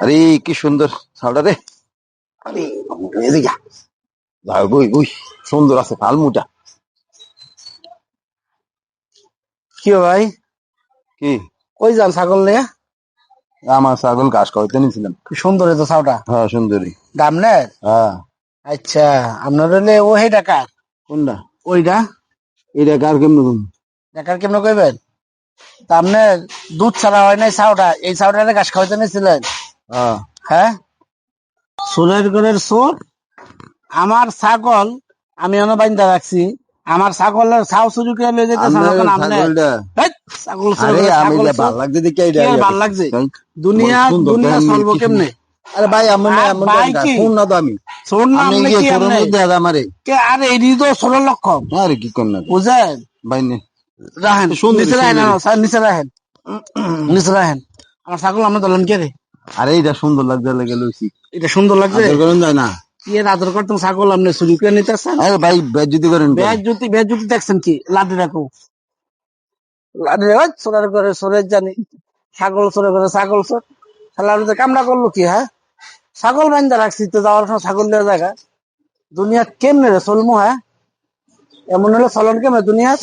আরে কি সুন্দর ছাউটা রে। আরে এদিকে যাও গই গই সুন্দর আছে ফালমুটা। কি ভাই? কি কই যান ছাগল নিয়ে? আমার ছাগল ঘাস খাওয়াইতে নিয়েছিলাম। কি সুন্দর তো ছাউটা। হ্যাঁ সুন্দরী। দাম নেয়? হ্যাঁ আচ্ছা, আপনার হলে ও হেটা কার? কোনটা? ওইটা এটা কার কেমন? দেখার কেমন কইবেন? তা আপনার দুধ ছাড়া হয় নাই ছাউটা, এই ছাউটারে ঘাস খাওয়াইতে নিয়েছিলেন? হ্যাঁ হ্যাঁ, সোরের ঘরের সোর। আমার ছাগল আমি এনে বাইন্দা রাখছি। আমার ছাগলের ছাউ চুরি করে লয়ে যেতেছেন আপনার ওখানে আপনি। ছাগলটা। হেৎ, ছাগল চুরি আরে করে আমি ছাগল এটা চোর। ভাল লাগছে দেখে কি এটা আর ইয়া ভাল করছি। লাগছে? তাই? দুনিয়া সুন্দর দুনিয়া দেখেন চলবো কি কেমনে? সুন্দর। আরে ভাই আমি না আর এমন ভাই দেন কি শুন না তো আমি। শোন না আপনি আপনি গিয়ে কি শোরুম আপনি মধ্যে আছে আমারে। কে? আরে এটি তো ষোলোর লক্ষণ আরে কি কর না বুঝেন। ভাই নে রাহেন সুন্দরী নিচে রাহেন, সুন্দরী। স্যার নিচে রাহেন, নিচে রাহেন। আমার ছাগল আমরা ধরলেন কে রে? আরে এটা সুন্দর লাগছে লেগে লইছি। এটা সুন্দর লাগছে। আদর করেন যায় না। কি এর আদর করতেন ছাগল আপনি চুরি করে নিতেছেন? আরে ভাই বেজ্জতি করেন করে। বেশ জুতি দেখছেন কি? লাঠি রাখো, লাঠি রাখো, সোনার করে সোরের জানি। ছাগল চোরে করে ছাগল চোর। শালা কামড়া করলো কি? হ্যাঁ, ছাগল বান্ধা রাখছি তো যাওয়ার সময় ছাগল দেওয়া জায়গা। দুনিয়া কেমনে রে চলমু? হ্যাঁ, এমন হলে চলন কেমনে দুনিয়ার?